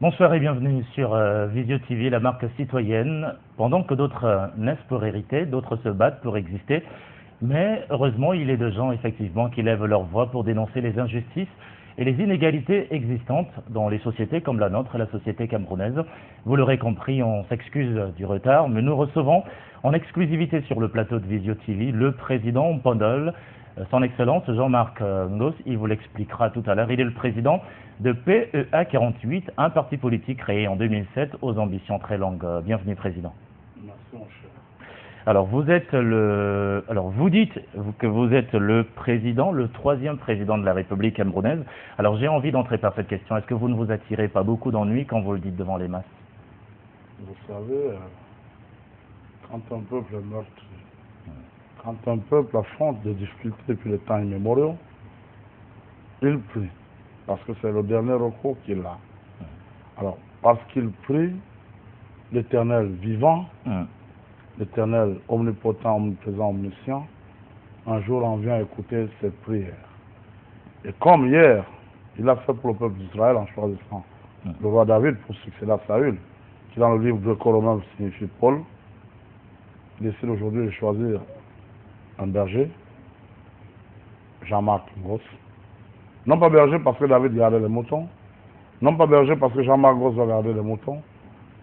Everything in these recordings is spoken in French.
Bonsoir et bienvenue sur Visio TV, la marque citoyenne. Pendant que d'autres naissent pour hériter, d'autres se battent pour exister. Mais heureusement, il est de gens effectivement qui lèvent leur voix pour dénoncer les injustices et les inégalités existantes dans les sociétés comme la nôtre, la société camerounaise. Vous l'aurez compris, on s'excuse du retard, mais nous recevons en exclusivité sur le plateau de Visio TV le président Mpondol, son Excellence Jean-Marc Ngos. Il vous l'expliquera tout à l'heure. Il est le président de PEA 48, un parti politique créé en 2007 aux ambitions très longues. Bienvenue, président. Merci, mon cher. Alors, vous dites que vous êtes le président, le troisième président de la République camerounaise. Alors, j'ai envie d'entrer par cette question. Est-ce que vous ne vous attirez pas beaucoup d'ennuis quand vous le dites devant les masses? Vous savez, quand un peuple est meurtri, quand un peuple affronte des difficultés depuis les temps immémoriaux, il prie, parce que c'est le dernier recours qu'il a. Alors, parce qu'il prie, l'Éternel vivant, l'Éternel omnipotent, omniprésent, omniscient, un jour en vient écouter ses prières. Et comme hier, il a fait pour le peuple d'Israël en choisissant le roi David pour succéder à Saül, qui dans le livre de Colomain signifie Paul, il décide aujourd'hui de choisir un berger, Jean-Marc Ngos. Non pas berger parce que David gardait les moutons, non pas berger parce que Jean-Marc Ngos va garder les moutons,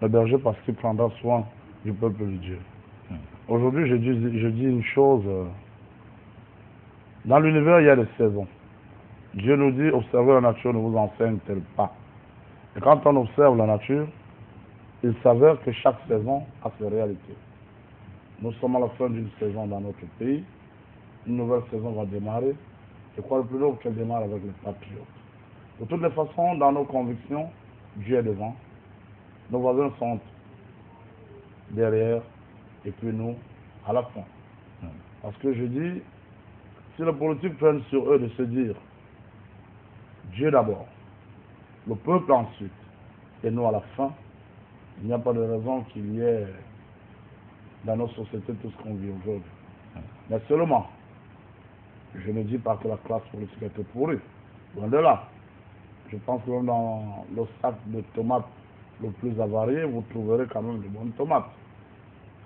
mais berger parce qu'il prendra soin du peuple de Dieu. Aujourd'hui, je dis une chose. Dans l'univers, il y a des saisons. Dieu nous dit, observez la nature ne vous enseigne-t-elle pas. Et quand on observe la nature, il s'avère que chaque saison a ses réalités. Nous sommes à la fin d'une saison dans notre pays. Une nouvelle saison va démarrer. Je crois le plus lourd qu'elle démarre avec les patriotes. De toutes les façons, dans nos convictions, Dieu est devant. Nos voisins sont derrière. Et puis nous, à la fin. Parce que je dis, si les politiques prennent sur eux de se dire Dieu d'abord, le peuple ensuite, et nous à la fin, il n'y a pas de raison qu'il y ait dans nos sociétés tout ce qu'on vit aujourd'hui. Mais seulement, je ne dis pas que la classe politique était pourrie, loin de là. Je pense que même dans le sac de tomates le plus avarié, vous trouverez quand même de bonnes tomates.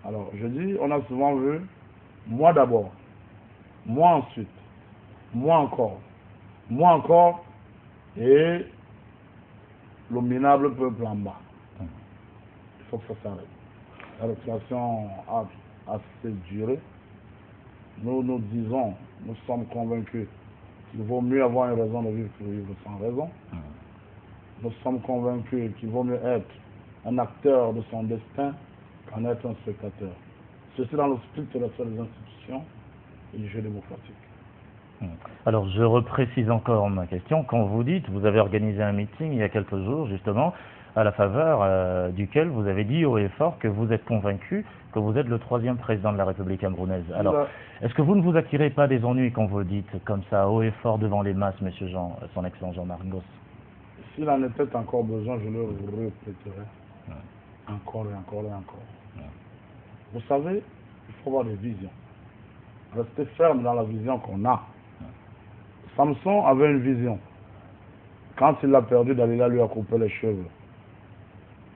Alors, je dis, on a souvent vu, moi d'abord, moi ensuite, moi encore, et le minable peuple en bas. Il faut que ça s'arrête. La situation a assez duré. Nous nous disons, nous sommes convaincus qu'il vaut mieux avoir une raison de vivre que de vivre sans raison. Nous sommes convaincus qu'il vaut mieux être un acteur de son destin qu'en être un spectateur. Ceci dans le strict respect des institutions et du jeu démocratique. Alors, je reprécise encore ma question. Quand vous dites, vous avez organisé un meeting il y a quelques jours, justement, à la faveur duquel vous avez dit haut et fort que vous êtes convaincu que vous êtes le troisième président de la République camerounaise. Alors, est-ce que vous ne vous attirez pas des ennuis quand vous le dites comme ça, haut et fort devant les masses, monsieur son Excellence Jean-Marc Ngos? S'il en était encore besoin, je le répéterai encore et encore et encore. Vous savez, il faut avoir des visions. Rester ferme dans la vision qu'on a. Samson avait une vision. Quand il l'a perdu, Dalila lui a coupé les cheveux.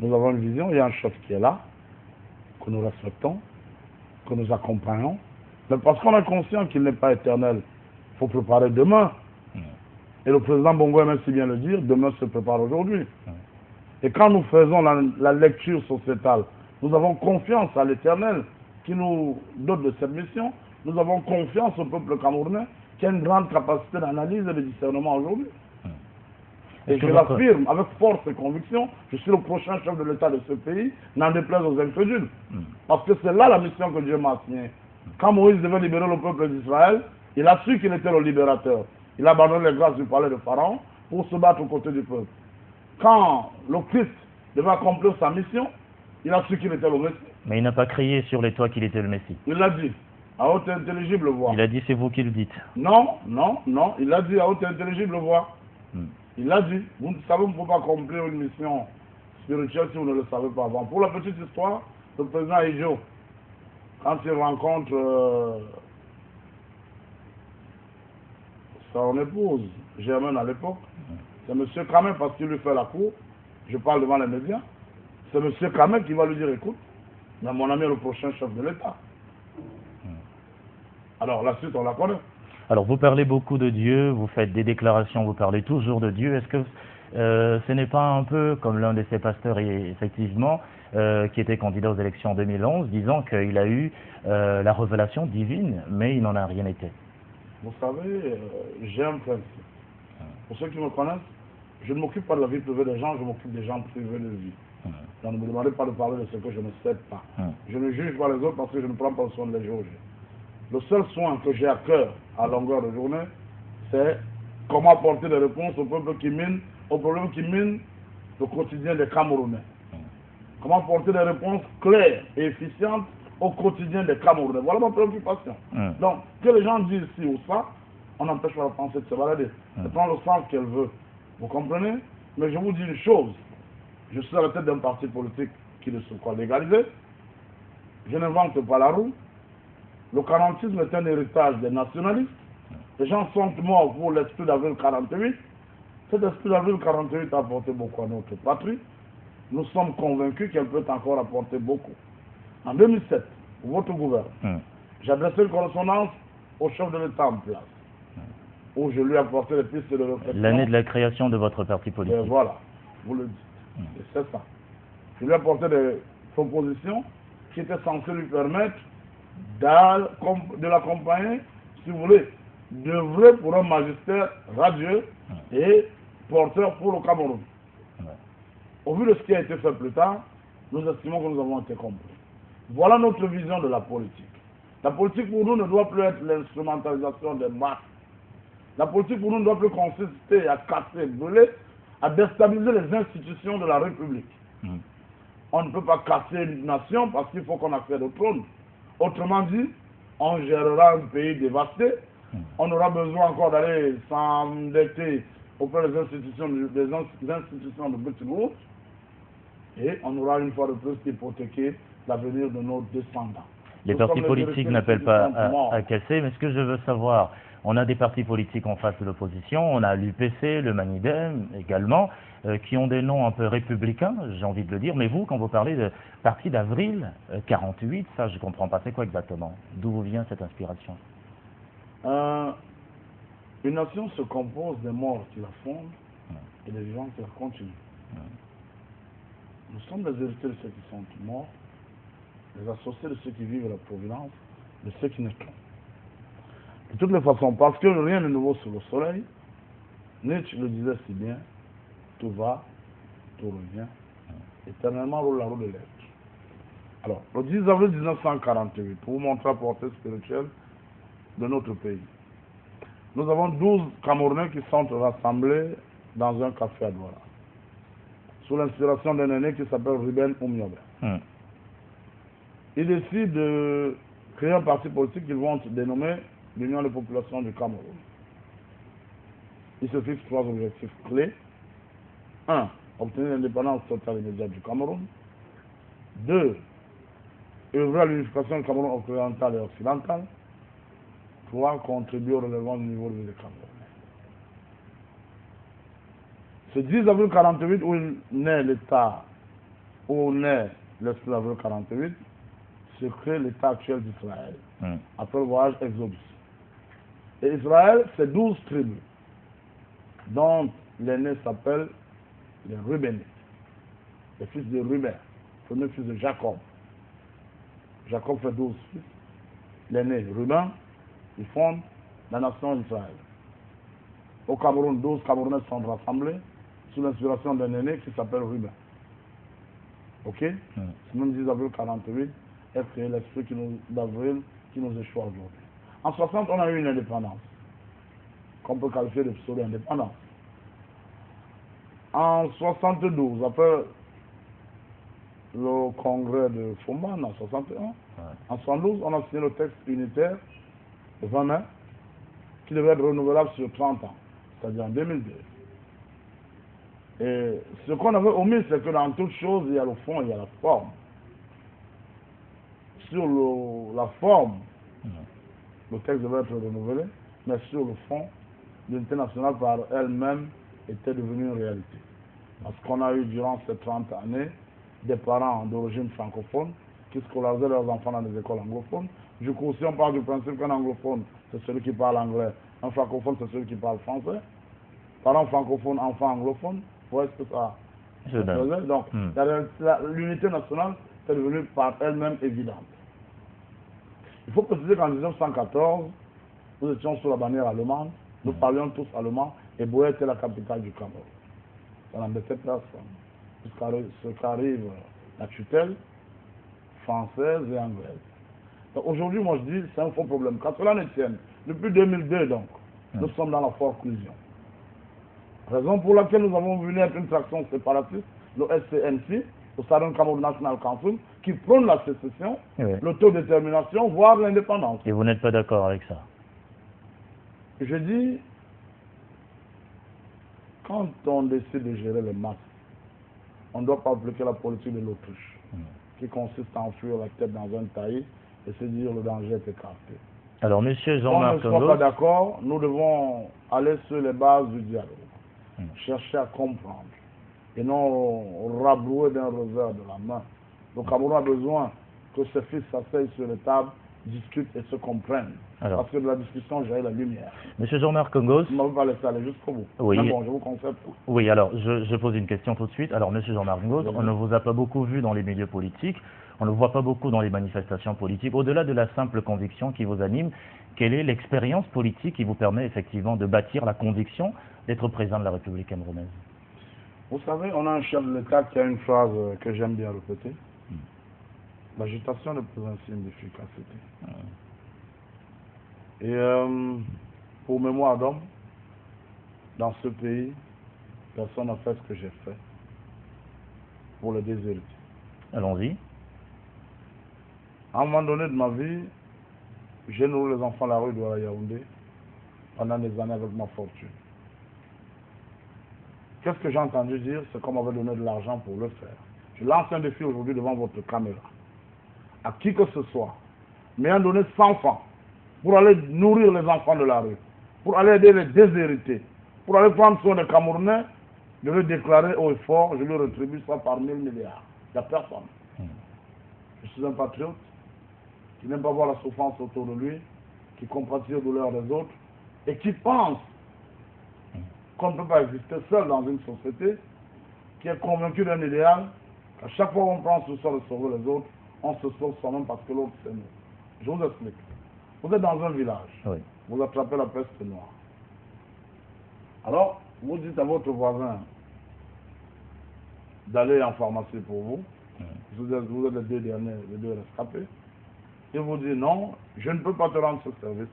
Nous avons une vision, il y a un chef qui est là, que nous respectons, que nous accompagnons. Mais parce qu'on est conscient qu'il n'est pas éternel, il faut préparer demain. Et le président Bongo aime si bien le dire, demain se prépare aujourd'hui. Et quand nous faisons la lecture sociétale, nous avons confiance à l'éternel qui nous dote de cette mission. Nous avons confiance au peuple camerounais qui a une grande capacité d'analyse et de discernement aujourd'hui. Et je l'affirme avec force et conviction, je suis le prochain chef de l'État de ce pays, n'en déplaise aux incrédules. Parce que c'est là la mission que Dieu m'a assignée. Quand Moïse devait libérer le peuple d'Israël, il a su qu'il était le libérateur. Il a abandonné les grâces du palais de Pharaon pour se battre aux côtés du peuple. Quand le Christ devait accomplir sa mission, il a su qu'il était le Messie. Mais il n'a pas crié sur les toits qu'il était le Messie. Il l'a dit, à haute et intelligible voix. Il a dit, c'est vous qui le dites. Non, il a dit à haute et intelligible voix. Il a dit, vous ne savez, vous ne pouvez pas accomplir une mission spirituelle si vous ne le savez pas avant. Pour la petite histoire, le président Ijo, quand il rencontre son épouse, Germaine à l'époque, c'est M. Kamé parce qu'il lui fait la cour. je parle devant les médias, c'est M. Kamel qui va lui dire, écoute, mais mon ami est le prochain chef de l'État. Alors la suite, on la connaît. Alors vous parlez beaucoup de Dieu, vous faites des déclarations, vous parlez toujours de Dieu. Est-ce que ce n'est pas un peu comme l'un de ces pasteurs, effectivement, qui était candidat aux élections en 2011, disant qu'il a eu la révélation divine, mais il n'en a rien été? Vous savez, j'ai un principe. Pour ceux qui me connaissent, je ne m'occupe pas de la vie privée des gens, je m'occupe des gens privés de vie. Donc ne me demandez pas de parler de ce que je ne sais pas. Je ne juge pas les autres parce que je ne prends pas le soin de les juger. Le seul soin que j'ai à cœur à longueur de journée, c'est comment apporter des réponses au peuple qui mine, aux problèmes qui minent le quotidien des Camerounais. Comment apporter des réponses claires et efficientes au quotidien des Camerounais. Voilà ma préoccupation. Donc, que les gens disent ci ou ça, on n'empêche pas la pensée de se balader. Elle prend le sens qu'elle veut. Vous comprenez? Mais je vous dis une chose. Je suis à la tête d'un parti politique qui ne se croit légalisé. Je n'invente pas la roue. Le 46 est un héritage des nationalistes. Les gens sont morts pour l'esprit d'avril 48. Cet esprit d'avril 48 a apporté beaucoup à notre patrie. Nous sommes convaincus qu'elle peut encore apporter beaucoup. En 2007, pour votre gouvernement, j'ai adressé une correspondance au chef de l'État en place, où je lui ai apporté les pistes de réflexion. L'année de la création de votre parti politique. Et voilà, vous le dites. Et c'est ça. Je lui ai apporté des propositions qui étaient censées lui permettre de l'accompagner, si vous voulez, d'œuvrer pour un magistère radieux et porteur pour le Cameroun. Au vu de ce qui a été fait plus tard, nous estimons que nous avons été compris. Voilà notre vision de la politique. La politique pour nous ne doit plus être l'instrumentalisation des masses. La politique pour nous ne doit plus consister à casser, brûler, à déstabiliser les institutions de la République. On ne peut pas casser une nation parce qu'il faut qu'on accède au trône. Autrement dit, on gérera un pays dévasté. On aura besoin encore d'aller s'endetter auprès des institutions de Bretton Woods. Et on aura une fois de plus hypothéqué l'avenir de nos descendants. Les partis politiques n'appellent pas à casser, mais ce que je veux savoir, on a des partis politiques en face de l'opposition, on a l'UPC, le Manidem également, qui ont des noms un peu républicains, j'ai envie de le dire, mais vous, quand vous parlez de parti d'avril 48, ça je ne comprends pas, c'est quoi exactement? D'où vous vient cette inspiration? Une nation se compose des morts qui la fondent et des vivants qui la continuent. Nous sommes les héritiers de ceux qui sont morts, les associés de ceux qui vivent la providence, de ceux qui naîtront. De toutes les façons, parce que rien n'est nouveau sous le soleil, Nietzsche le disait si bien, tout va, tout revient, éternellement roule la roue de l'être. Alors, le 10 avril 1948, pour vous montrer la portée spirituelle de notre pays, nous avons 12 Camerounais qui sont rassemblés dans un café à Douala, sous l'inspiration d'un aîné qui s'appelle Ruben Oumiobe. Ils décident de créer un parti politique qu'ils vont dénommer l'Union des populations du Cameroun. Ils se fixent 3 objectifs clés. 1. Obtenir l'indépendance totale et immédiate du Cameroun. 2. Œuvrer à l'unification du Cameroun occidental et occidental. 3. Contribuer au relèvement du niveau de vie des Camerounais. Ce 10 avril 48 où naît l'État, où naît l'esprit d'avril 48, se crée l'État actuel d'Israël, après le voyage Exodus. Et Israël, c'est 12 tribus, dont l'aîné s'appelle les Rubénites, les fils de Ruben, premier fils de Jacob. Jacob fait 12 fils. L'aîné, Ruben, il fonde la nation d'Israël. Au Cameroun, 12 Camerounais sont rassemblés sous l'inspiration d'un aîné qui s'appelle Ruben. Ok? C'est même 10 avril 48 est créé l'esprit d'avril qui nous échoue aujourd'hui. En 60, on a eu une indépendance, qu'on peut qualifier de pseudo-indépendance. En 72, après le congrès de Fouman en 61, en 72, on a signé le texte unitaire de 20 mai qui devait être renouvelable sur 30 ans, c'est-à-dire en 2002. Et ce qu'on avait omis, c'est que dans toute chose, il y a le fond et il y a la forme. Sur la forme, le texte devait être renouvelé, mais sur le fond, l'unité nationale par elle-même était devenue une réalité. Parce qu'on a eu durant ces 30 années des parents d'origine francophone qui scolarisaient leurs enfants dans des écoles anglophones. Du coup, si on part du principe qu'un anglophone, c'est celui qui parle anglais, un francophone, c'est celui qui parle français, parents francophones, enfants anglophones, vous voyez ce que ça faisait. Donc, l'unité nationale est devenue par elle-même évidente. Il faut préciser qu'en 1914, nous étions sous la bannière allemande, nous parlions tous allemand, et Boé était la capitale du Cameroun. Ça n'embêtait personne. Jusqu'à ce qu'arrive la tutelle française et anglaise. Aujourd'hui, moi je dis, c'est un faux problème. Quand cela ne tienne, depuis 2002 donc, nous sommes dans la forte collusion. Raison pour laquelle nous avons vu naître une fraction séparatiste, le SCNC, le Southern Cameroun National Council, qui prône la sécession, l'autodétermination, voire l'indépendance. Et vous n'êtes pas d'accord avec ça? Je dis, quand on décide de gérer les masses, on ne doit pas appliquer la politique de l'autruche, qui consiste à enfuir la tête dans un taillis et se dire le danger est écarté. Alors, monsieur Jean-Marc Si on ne soit pas d'accord, nous devons aller sur les bases du dialogue, chercher à comprendre, et non rabrouer d'un revers de la main. Le Cameroun a besoin que ses fils s'asseyent sur les tables, discutent et se comprennent. Alors, parce que de la discussion, j'ai la lumière. Monsieur Jean-Marc Ngos. Vous ne m'avez pas laissé aller jusqu'au bout. Oui. Mais bon, je vous concède. Oui, alors je pose une question tout de suite. Alors, monsieur Jean-Marc Ngos, on ne vous a pas beaucoup vu dans les milieux politiques, on ne vous voit pas beaucoup dans les manifestations politiques. Au-delà de la simple conviction qui vous anime, quelle est l'expérience politique qui vous permet effectivement de bâtir la conviction d'être président de la République camerounaise? Vous savez, on a un chef de l'État qui a une phrase que j'aime bien répéter. L'agitation n'est pas un signe d'efficacité. Et pour mémoire d'homme, dans ce pays, personne n'a fait ce que j'ai fait pour le déshériter. Allons-y. À un moment donné de ma vie, j'ai nourri les enfants à la rue de Yaoundé pendant des années avec ma fortune. Qu'est-ce que j'ai entendu dire? C'est qu'on m'avait donné de l'argent pour le faire. Je lance un défi aujourd'hui devant votre caméra. À qui que ce soit, m'ayant donné 100 francs pour aller nourrir les enfants de la rue, pour aller aider les déshérités, pour aller prendre soin des Camerounais, je vais déclarer haut et fort, je lui rétribue ça par 1000 milliards. Il n'y a personne. Je suis un patriote qui n'aime pas voir la souffrance autour de lui, qui compatit aux douleurs des autres et qui pense qu'on ne peut pas exister seul dans une société, qui est convaincu d'un idéal, qu'à chaque fois qu'on prend ce soin de sauver les autres, on se sauve soi-même parce que l'autre c'est nous. Je vous explique. Vous êtes dans un village, vous attrapez la peste noire. Alors, vous dites à votre voisin d'aller en pharmacie pour vous. Vous êtes les deux rescapés. Il vous dit non, je ne peux pas te rendre ce service.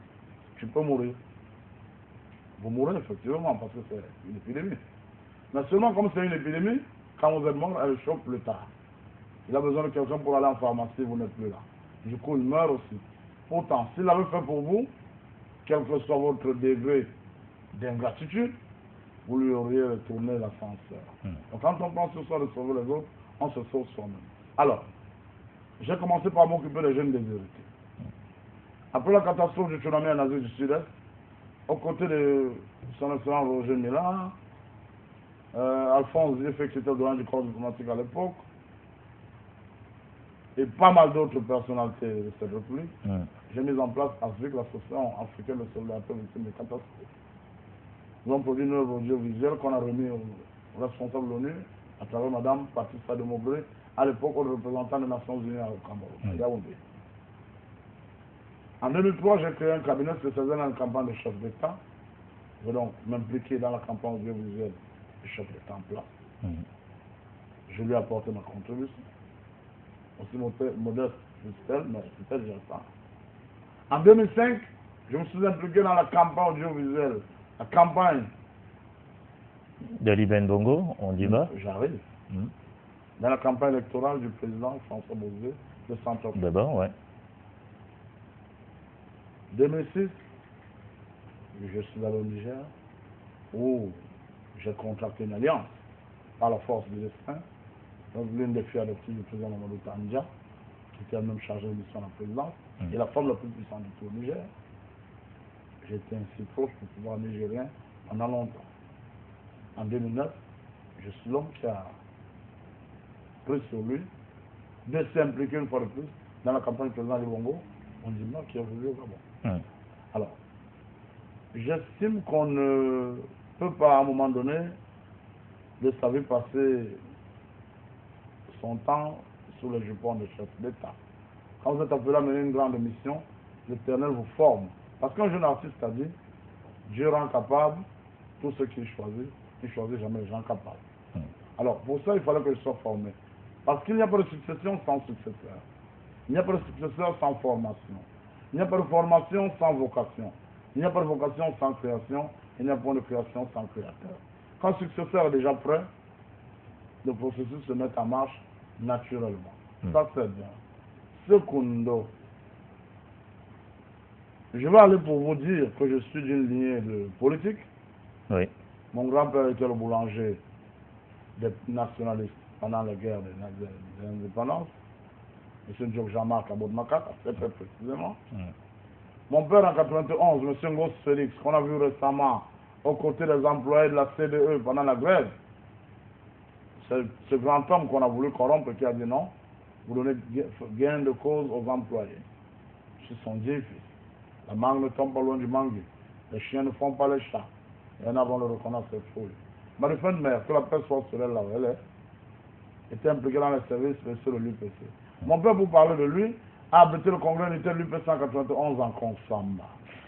Tu peux mourir. Vous mourrez effectivement parce que c'est une épidémie. Mais seulement comme c'est une épidémie, quand vous êtes mort, elle chope plus tard. Il a besoin de quelqu'un pour aller en pharmacie, vous n'êtes plus là. Du coup, il meurt aussi. Pourtant, s'il l'avait fait pour vous, quel que soit votre degré d'ingratitude, vous lui auriez retourné l'ascenseur. Donc quand on pense sur soi de sauver les autres, on se sauve soi-même. Alors, j'ai commencé par m'occuper des jeunes déshérités. Après la catastrophe du tsunami en Asie du Sud-Est, aux côtés de son excellent Roger Mila, Alphonse Ziefek, qui était le doyen du corps diplomatique à l'époque, et pas mal d'autres personnalités de cette république, j'ai mis en place ASVIC, l'Association africaine de solidarité victime des catastrophes. Nous avons produit une œuvre audiovisuelle qu'on a remis au responsable de l'ONU, à travers Mme Patricia de Maubré, à l'époque au représentant des Nations Unies au Cameroun, Yaoundé. En 2003, j'ai créé un cabinet spécialisé dans la campagne de chef d'État. Je vais donc m'impliquer dans la campagne audiovisuelle du chef d'État en place. Je lui ai apporté ma contribution. Aussi modeste, mais c'était déjà ça. En 2005, je me suis impliqué dans la campagne audiovisuelle, la campagne de l'Ibn Bongo, on dit bas. J'arrive. Dans la campagne électorale du président François Bozé, de Centre-Afrique. D'abord, ouais. 2006, je suis allé au Niger, où j'ai contracté une alliance par la force du destin. Donc l'une des filles adoptives du président Mamadou Tandja, qui était elle-même chargée de mission à la présidence, et la femme la plus puissante du tout au Niger. J'étais ainsi proche du pouvoir nigérien pendant longtemps. En 2009, Je suis l'homme qui a pris sur lui de s'impliquer une fois de plus dans la campagne présidentielle du Bongo, on dit non, qui a voulu au Gabon. Alors, j'estime qu'on ne peut pas à un moment donné de sa vie passer son temps sous le jupon de chef d'État. Quand vous êtes appelé à mener une grande mission, l'Éternel vous forme. Parce qu'un jeune artiste a dit, Dieu rend capable tous ceux qu'il choisit, il ne choisit jamais les gens capables. Alors, pour ça, il fallait que je sois formé. Parce qu'il n'y a pas de succession sans successeur. Il n'y a pas de successeur sans formation. Il n'y a pas de formation sans vocation. Il n'y a pas de vocation sans création. Il n'y a pas de création sans créateur. Quand le successeur est déjà prêt, le processus se met en marche naturellement. Ça, c'est bien. Secondo, je vais aller pour vous dire que je suis d'une lignée de politique. Oui. Mon grand-père était le boulanger des nationalistes pendant la guerre de l'indépendance. M. Diop Jean-Marc à Makat, très précisément. Mon père en 91, M. Ngos Félix, qu'on a vu récemment aux côtés des employés de la CDE pendant la grève, c'est ce grand homme qu'on a voulu corrompre qui a dit non, vous donnez gain de cause aux employés. Je suis son Dieu fils. La mangue ne tombe pas loin du mangue. Les chiens ne font pas les chats. Et en avant le reconnaître, c'est fou. Marie fin de mère, que la paix soit sur elle là où elle est, était impliquée dans les services spéciaux de l'UPC. Mon père, pour parler de lui, a abrité le congrès unitaire de l'UPC en 91 en Consamba.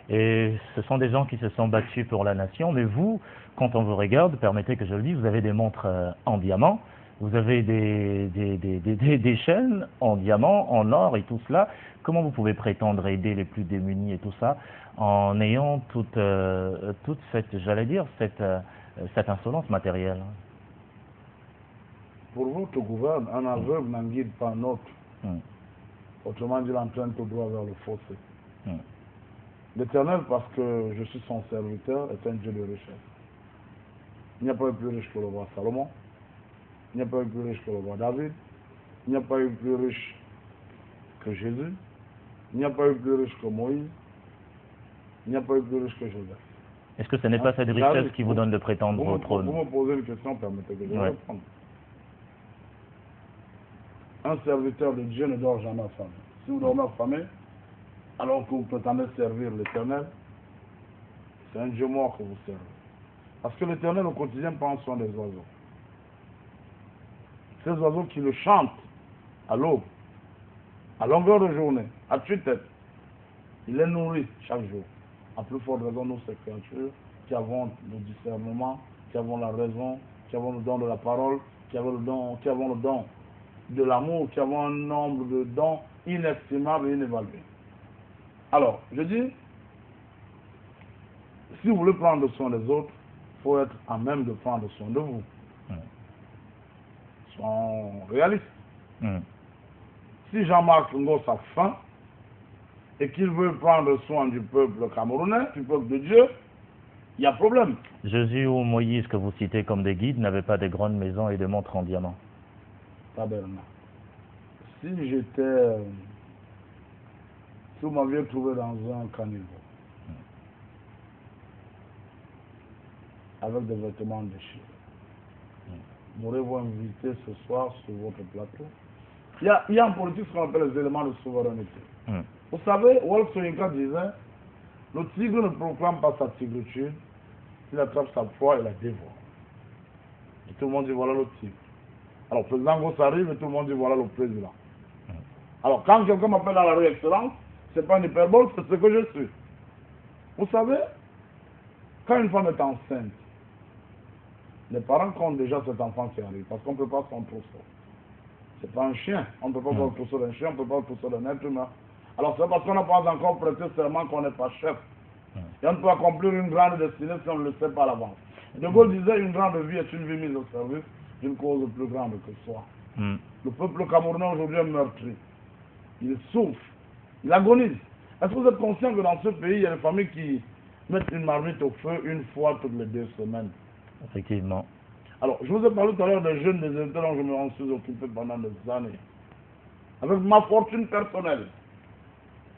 Et ce sont des gens qui se sont battus pour la nation, mais vous, quand on vous regarde, permettez que je le dise, vous avez des montres en diamant, vous avez des chaînes en diamant, en or et tout cela. Comment vous pouvez prétendre aider les plus démunis et tout ça en ayant toute cette, j'allais dire, cette insolence matérielle? Pour vous qui gouverne, un aveugle n'en guide pas un autre. Autrement dit, l'entraîne tout droit vers le fossé. L'Éternel, parce que je suis son serviteur, est un Dieu de richesse. Il n'y a pas eu plus riche que le roi Salomon. Il n'y a pas eu plus riche que le roi David. Il n'y a pas eu plus riche que Jésus. Il n'y a pas eu plus riche que Moïse. Il n'y a pas eu plus riche que Joseph. Est-ce que ce n'est pas cette richesse qui vous donne de prétendre au trône? Vous me posez une question, permettez que je réponde. Un serviteur de Dieu ne dort jamais affamé. Si vous dormez affamé, alors que vous prétendez servir l'Éternel, c'est un Dieu mort que vous servez. Parce que l'Éternel au quotidien prend soin des oiseaux. Ces oiseaux qui le chantent à l'aube, à longueur de journée, à tue-tête, il les nourrit chaque jour. À plus forte raison, nous, ces créatures, qui avons le discernement, qui avons la raison, qui avons le don de la parole, qui avons le don de l'amour, qui avons un nombre de dons inestimables et inévalués. Alors, je dis, si vous voulez prendre soin des autres, il faut être à même de prendre soin de vous. Soyons réalistes. Si Jean-Marc Ngos a faim et qu'il veut prendre soin du peuple camerounais, du peuple de Dieu, il y a problème. Jésus ou Moïse, que vous citez comme des guides, n'avaient pas de grandes maisons et de montres en diamant. Tabernacle. Si vous m'aviez trouvé dans un caniveau, avec des vêtements déchirés, m'aurez-vous invité ce soir sur votre plateau? Il y a en politique ce qu'on appelle les éléments de souveraineté. Vous savez, Wolf Soyinka disait, le tigre ne proclame pas sa tigritude, il attrape sa proie et la dévore. Et tout le monde dit voilà le tigre. Alors, le président Ngos arrive et tout le monde dit voilà le président. Alors, quand quelqu'un m'appelle à la rue-excellence, ce n'est pas une hyperbole, c'est ce que je suis. Vous savez, quand une femme est enceinte, les parents comptent déjà cet enfant qui arrive, parce qu'on ne peut pas s'en trousseau. Ce n'est pas un chien, on ne peut pas voir le trousseau d'un chien, on ne peut pas voir le trousseau d'un être humain. Alors, c'est parce qu'on n'a pas encore prêté serment qu'on n'est pas chef. Et on ne peut accomplir une grande destinée si on ne le sait pas à l'avance. De Gaulle disait une grande vie est une vie mise au service d'une cause plus grande que soi. Le peuple camerounais aujourd'hui est meurtri. Il souffre. Il agonise. Est-ce que vous êtes conscient que dans ce pays, il y a des familles qui mettent une marmite au feu une fois toutes les 2 semaines? Effectivement. Alors, je vous ai parlé tout à l'heure des jeunes déserteurs dont je me suis occupé pendant des années. Avec ma fortune personnelle,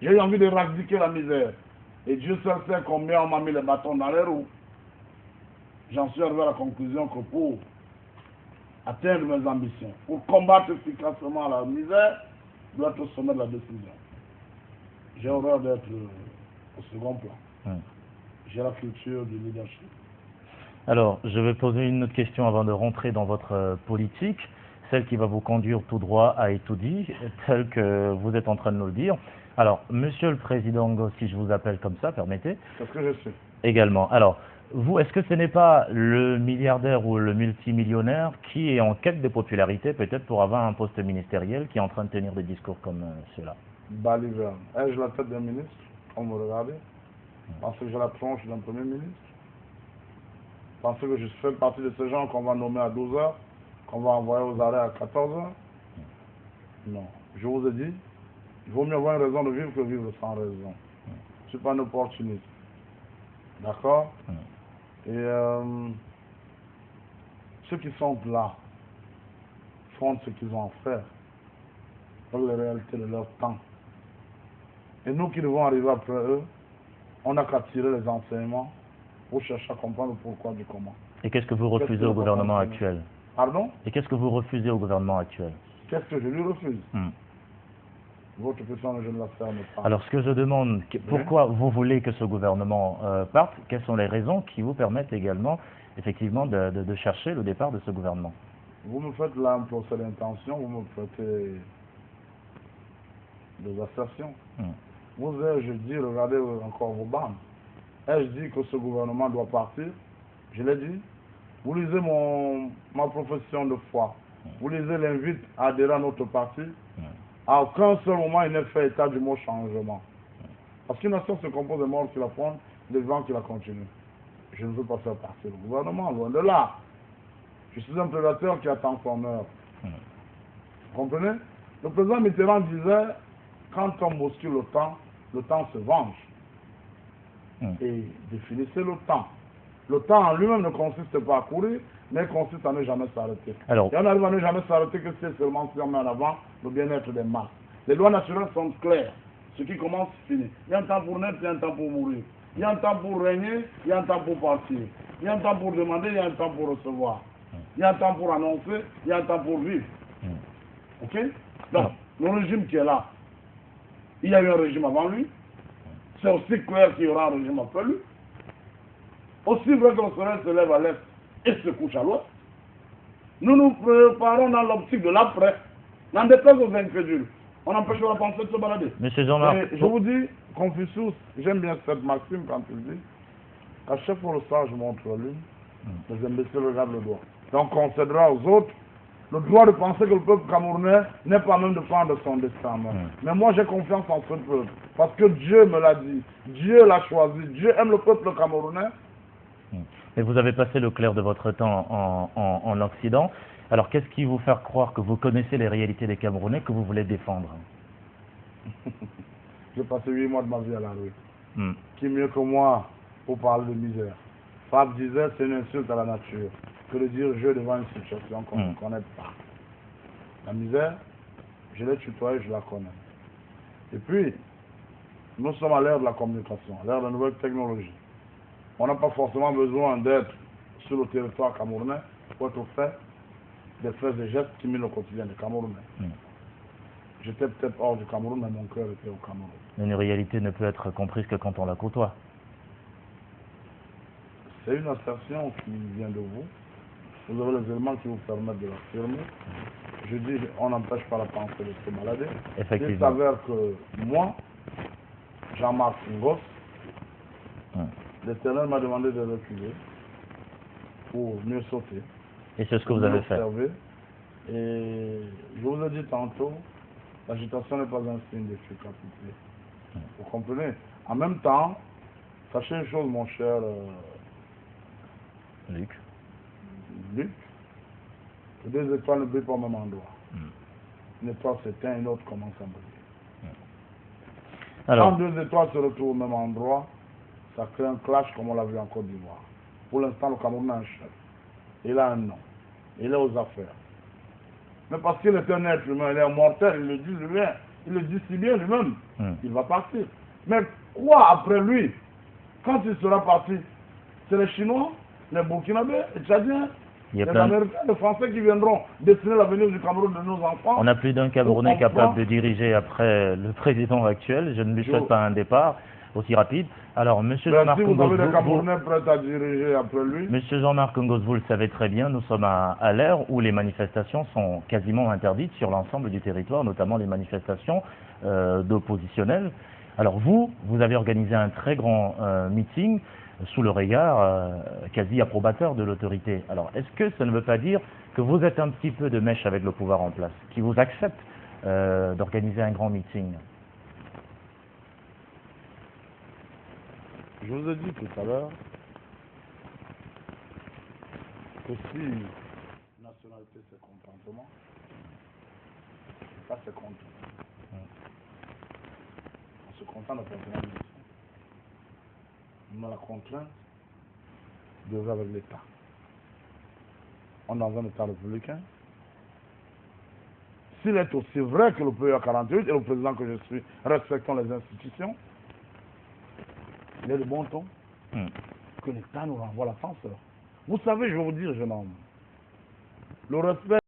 j'ai eu envie d'éradiquer la misère. Et Dieu seul sait combien on m'a mis les bâtons dans les roues. J'en suis arrivé à la conclusion que pour atteindre mes ambitions, pour combattre efficacement la misère, doit être au sommet de la décision. J'ai horreur d'être au second plan. J'ai la culture du leadership. Alors, je vais poser une autre question avant de rentrer dans votre politique, celle qui va vous conduire tout droit à Etoudi, telle que vous êtes en train de nous le dire. Alors, Monsieur le Président Ngo, si je vous appelle comme ça, permettez. C'est ce que je sais. Également. Alors, vous, est-ce que ce n'est pas le milliardaire ou le multimillionnaire qui est en quête de popularité, peut-être pour avoir un poste ministériel, qui est en train de tenir des discours comme ceux-là? Baliver. Ai-je la tête d'un ministre, comme vous regardez? Pensez que j'ai la tronche d'un premier ministre? Pensez que je fais partie de ces gens qu'on va nommer à 12 heures, qu'on va envoyer aux arrêts à 14 heures? Non. Je vous ai dit, il vaut mieux avoir une raison de vivre que vivre sans raison. Je ne suis pas un opportuniste. D'accord? Et ceux qui sont là font ce qu'ils ont à faire dans la réalité de leur temps. Et nous qui devons arriver après eux, on n'a qu'à tirer les enseignements pour chercher à comprendre pourquoi du comment. Et qu'est-ce que vous refusez au gouvernement actuel? Pardon? Et qu'est-ce que vous refusez au gouvernement actuel? Qu'est-ce que je lui refuse? Votre question, je ne la ferme pas. Alors, ce que je demande, pourquoi vous voulez que ce gouvernement parte? Quelles sont les raisons qui vous permettent également, effectivement, de chercher le départ de ce gouvernement? Vous me faites là un procès d'intention, vous me faites des assertions. Vous ai-je dit, regardez encore vos bandes, ai-je dit que ce gouvernement doit partir? Je l'ai dit. Vous lisez ma profession de foi, vous lisez l'invite à adhérer à notre parti. À aucun seul moment il n'est fait état du mot changement. Parce qu'une nation se compose de morts qui la fondent, des vents qui la continuent. Je ne veux pas faire partie du gouvernement, loin de là. Je suis un prédateur qui attend son heure. Vous comprenez? Le président Mitterrand disait, quand on bouscule le temps se venge. Et définissez le temps. Le temps en lui-même ne consiste pas à courir, mais consiste à ne jamais s'arrêter. Et on arrive à ne jamais s'arrêter que c'est seulement si on met en avant le bien-être des masses. Les lois naturelles sont claires. Ce qui commence, finit. Il y a un temps pour naître, il y a un temps pour mourir. Il y a un temps pour régner, il y a un temps pour partir. Il y a un temps pour demander, il y a un temps pour recevoir. Il y a un temps pour annoncer, il y a un temps pour vivre. Ok? Donc, le régime qui est là, il y a eu un régime avant lui. C'est aussi clair qu'il y aura un régime après lui. Aussi vrai que le soleil se lève à l'est et se couche à l'ouest. Nous nous préparons dans l'optique de l'après. N'en déplaise aux incrédules. On empêche la pensée de se balader. Monsieur Jean-Marc, je vous dis, Confucius, j'aime bien cette maxime quand il dit qu'à chaque fois le sage montre la lune, les imbéciles regardent le doigt. Donc on cédera aux autres le droit de penser que le peuple camerounais n'est pas même de prendre son destin. Mais moi j'ai confiance en ce peuple. Parce que Dieu me l'a dit. Dieu l'a choisi. Dieu aime le peuple camerounais. Mais vous avez passé le clair de votre temps en Occident. Alors qu'est-ce qui vous fait croire que vous connaissez les réalités des Camerounais que vous voulez défendre? J'ai passé 8 mois de ma vie à la rue. Qui mieux que moi pour parler de misère? Pape disait c'est une insulte à la nature que de dire je devant une situation qu'on ne connaît pas. La misère, je l'ai tutoyée, je la connais. Et puis, nous sommes à l'ère de la communication, à l'ère de la nouvelle technologie. On n'a pas forcément besoin d'être sur le territoire camerounais pour être au fait des faits et gestes qui minent le quotidien des Camerounais. J'étais peut-être hors du Cameroun, mais mon cœur était au Cameroun. Une réalité ne peut être comprise que quand on la côtoie. C'est une assertion qui vient de vous. Vous avez les éléments qui vous permettent de l'affirmer. Je dis, on n'empêche pas la pensée de se balader. Il s'avère que moi, Jean-Marc Ngos, l'Éternel m'a demandé de reculer pour mieux sauter. Et c'est ce que vous avez fait. Et je vous ai dit tantôt, l'agitation n'est pas un signe d'efficacité. Vous comprenez? En même temps, sachez une chose, mon cher Luc, que deux étoiles ne brillent pas au même endroit. Une étoile s'éteint, une autre commence à briller. Quand deux étoiles se retrouvent au même endroit, ça crée un clash comme on l'a vu en Côte d'Ivoire. Pour l'instant, le Cameroun a un chef. Il a un nom. Il est aux affaires. Mais parce qu'il est un être humain, il est mortel, il le dit lui-même. Il le dit si bien lui-même. Il va partir. Mais quoi après lui? Quand il sera parti, c'est les Chinois, les Burkinabés, les Tchadiens Il y a Les plein... Américains, les Français qui viendront dessiner l'avenir du Cameroun de nos enfants. On a plus d'un Camerounais capable de diriger après le président actuel. Je ne lui souhaite pas un départ aussi rapide. Alors, Monsieur Jean-Marc Si vous Ngos, avez des Camerounais prêts à diriger après lui. Monsieur Jean-Marc Ngos, vous le savez très bien, nous sommes à l'ère où les manifestations sont quasiment interdites sur l'ensemble du territoire, notamment les manifestations d'oppositionnels. Alors vous avez organisé un très grand meeting sous le regard quasi approbateur de l'autorité. Alors, est-ce que ça ne veut pas dire que vous êtes un petit peu de mèche avec le pouvoir en place, qui vous accepte d'organiser un grand meeting? Je vous ai dit tout à l'heure que si nationalité c'est contentement, ça c'est contre. On se contente de personnalité. Mais la contrainte devrait avec l'État. On est dans un État républicain. S'il est aussi vrai que le PEA 48 et le président que je suis respectons les institutions, il est de bon ton que l'État nous renvoie l'ascenseur. Vous savez, je vais vous dire, jeune homme, le respect